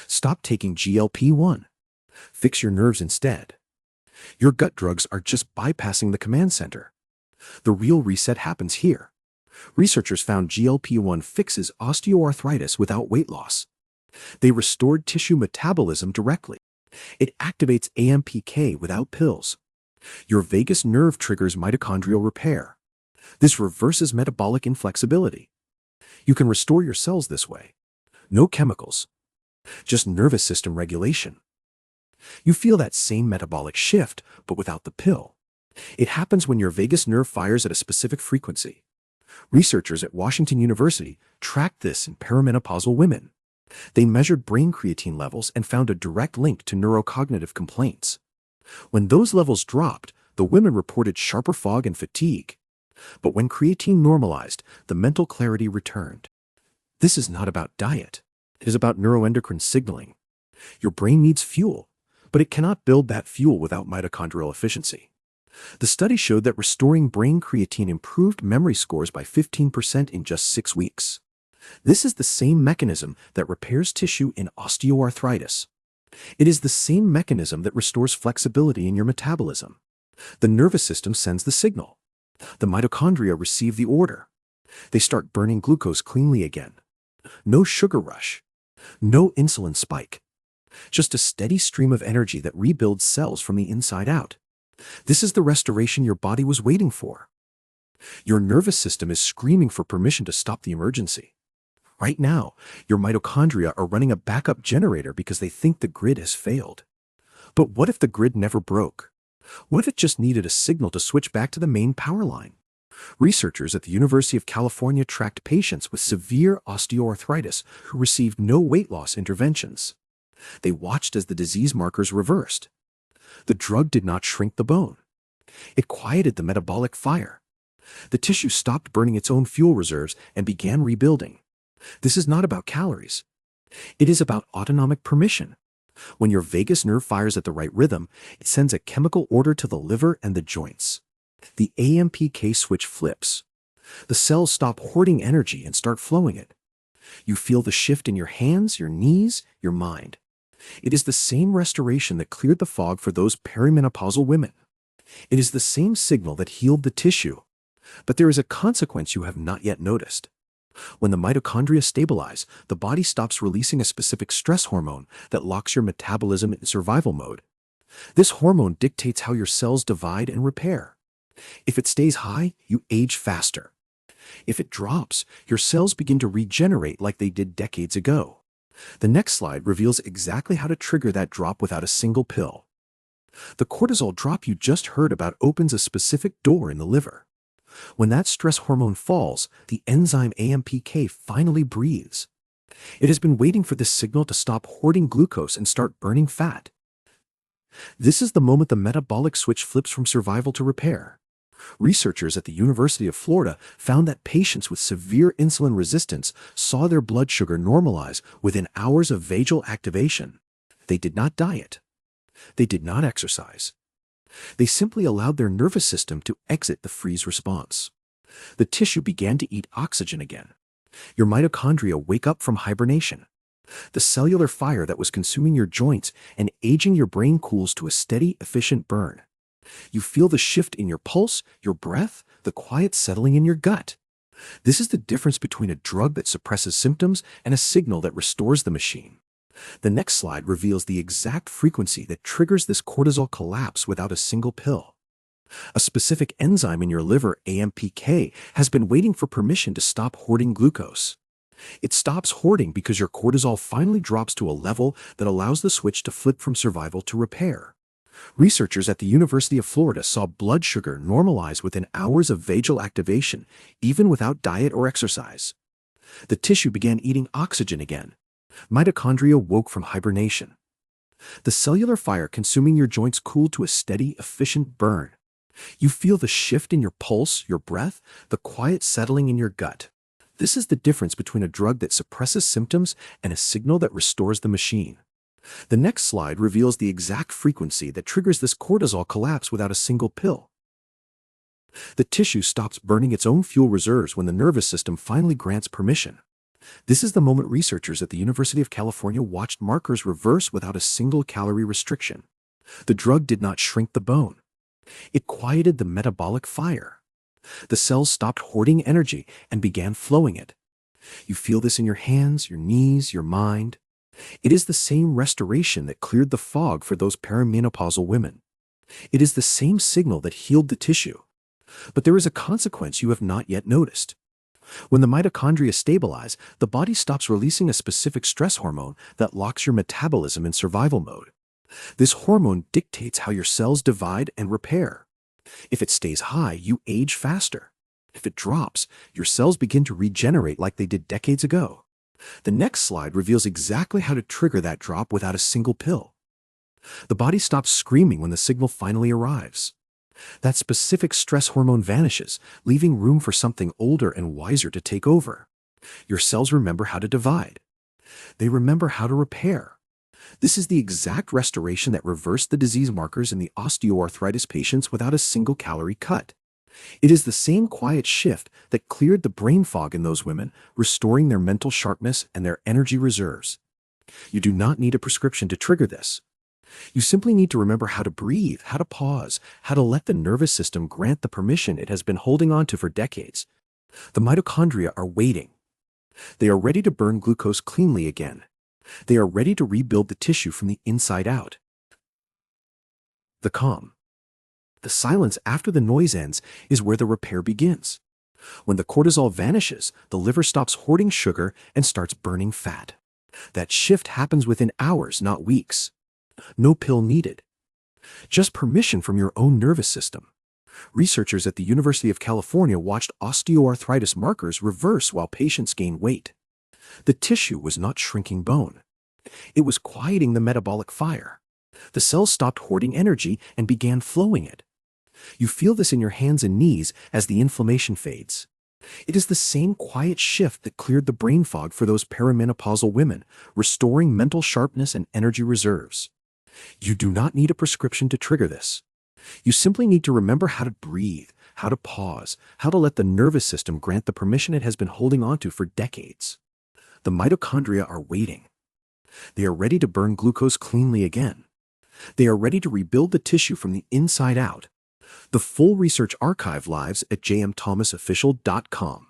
Stop taking GLP-1. Fix your nerves instead. Your gut drugs are just bypassing the command center. The real reset happens here. Researchers found GLP-1 fixes osteoarthritis without weight loss. They restored tissue metabolism directly. It activates AMPK without pills. Your vagus nerve triggers mitochondrial repair. This reverses metabolic inflexibility. You can restore your cells this way. No chemicals, just nervous system regulation. You feel that same metabolic shift, but without the pill. It happens when your vagus nerve fires at a specific frequency. Researchers at Washington University tracked this in perimenopausal women. They measured brain creatine levels and found a direct link to neurocognitive complaints. When those levels dropped, the women reported sharper fog and fatigue. But when creatine normalized, the mental clarity returned. This is not about diet. It is about neuroendocrine signaling. Your brain needs fuel, but it cannot build that fuel without mitochondrial efficiency. The study showed that restoring brain creatine improved memory scores by 15% in just 6 weeks. This is the same mechanism that repairs tissue in osteoarthritis. It is the same mechanism that restores flexibility in your metabolism. The nervous system sends the signal. The mitochondria receive the order. They start burning glucose cleanly again. No sugar rush. No insulin spike. Just a steady stream of energy that rebuilds cells from the inside out. This is the restoration your body was waiting for. Your nervous system is screaming for permission to stop the emergency. Right now, your mitochondria are running a backup generator because they think the grid has failed. But what if the grid never broke? What if it just needed a signal to switch back to the main power line? Researchers at the University of California tracked patients with severe osteoarthritis who received no weight loss interventions. They watched as the disease markers reversed. The drug did not shrink the bone. It quieted the metabolic fire. The tissue stopped burning its own fuel reserves and began rebuilding. This is not about calories. It is about autonomic permission. When your vagus nerve fires at the right rhythm, it sends a chemical order to the liver and the joints. The AMPK switch flips. The cells stop hoarding energy and start flowing it. You feel the shift in your hands, your knees, your mind. It is the same restoration that cleared the fog for those perimenopausal women. It is the same signal that healed the tissue. But there is a consequence you have not yet noticed. When the mitochondria stabilize, the body stops releasing a specific stress hormone that locks your metabolism in survival mode. This hormone dictates how your cells divide and repair. If it stays high, you age faster. If it drops, your cells begin to regenerate like they did decades ago. The next slide reveals exactly how to trigger that drop without a single pill. The cortisol drop you just heard about opens a specific door in the liver. When that stress hormone falls, the enzyme AMPK finally breathes. It has been waiting for this signal to stop hoarding glucose and start burning fat. This is the moment the metabolic switch flips from survival to repair. Researchers at the University of Florida found that patients with severe insulin resistance saw their blood sugar normalize within hours of vagal activation. They did not diet. They did not exercise. They simply allowed their nervous system to exit the freeze response. The tissue began to eat oxygen again. Your mitochondria wake up from hibernation. The cellular fire that was consuming your joints and aging your brain cools to a steady, efficient burn. You feel the shift in your pulse, your breath, the quiet settling in your gut. This is the difference between a drug that suppresses symptoms and a signal that restores the machine. The next slide reveals the exact frequency that triggers this cortisol collapse without a single pill. A specific enzyme in your liver, AMPK, has been waiting for permission to stop hoarding glucose. It stops hoarding because your cortisol finally drops to a level that allows the switch to flip from survival to repair. Researchers at the University of Florida saw blood sugar normalize within hours of vagal activation, even without diet or exercise. The tissue began eating oxygen again. Mitochondria woke from hibernation. The cellular fire consuming your joints cooled to a steady, efficient burn. You feel the shift in your pulse, your breath, the quiet settling in your gut. This is the difference between a drug that suppresses symptoms and a signal that restores the machine. The next slide reveals the exact frequency that triggers this cortisol collapse without a single pill. The tissue stops burning its own fuel reserves when the nervous system finally grants permission. This is the moment researchers at the University of California watched markers reverse without a single calorie restriction. The drug did not shrink the bone. It quieted the metabolic fire. The cells stopped hoarding energy and began flowing it. You feel this in your hands, your knees, your mind. It is the same restoration that cleared the fog for those perimenopausal women. It is the same signal that healed the tissue. But there is a consequence you have not yet noticed. When the mitochondria stabilize, the body stops releasing a specific stress hormone that locks your metabolism in survival mode. This hormone dictates how your cells divide and repair. If it stays high, you age faster. If it drops, your cells begin to regenerate like they did decades ago. The next slide reveals exactly how to trigger that drop without a single pill. The body stops screaming when the signal finally arrives. That specific stress hormone vanishes, leaving room for something older and wiser to take over. Your cells remember how to divide. They remember how to repair. This is the exact restoration that reversed the disease markers in the osteoarthritis patients without a single calorie cut. It is the same quiet shift that cleared the brain fog in those women, restoring their mental sharpness and their energy reserves. You do not need a prescription to trigger this. You simply need to remember how to breathe, how to pause, how to let the nervous system grant the permission it has been holding on to for decades. The mitochondria are waiting. They are ready to burn glucose cleanly again. They are ready to rebuild the tissue from the inside out. The calm. The silence after the noise ends is where the repair begins. When the cortisol vanishes, the liver stops hoarding sugar and starts burning fat. That shift happens within hours, not weeks. No pill needed. Just permission from your own nervous system. Researchers at the University of California watched osteoarthritis markers reverse while patients gained weight. The tissue was not shrinking bone. It was quieting the metabolic fire. The cells stopped hoarding energy and began flowing it. You feel this in your hands and knees as the inflammation fades. It is the same quiet shift that cleared the brain fog for those perimenopausal women, restoring mental sharpness and energy reserves. You do not need a prescription to trigger this. You simply need to remember how to breathe, how to pause, how to let the nervous system grant the permission it has been holding onto for decades. The mitochondria are waiting. They are ready to burn glucose cleanly again. They are ready to rebuild the tissue from the inside out. The full research archive lives at jmthomasofficial.com.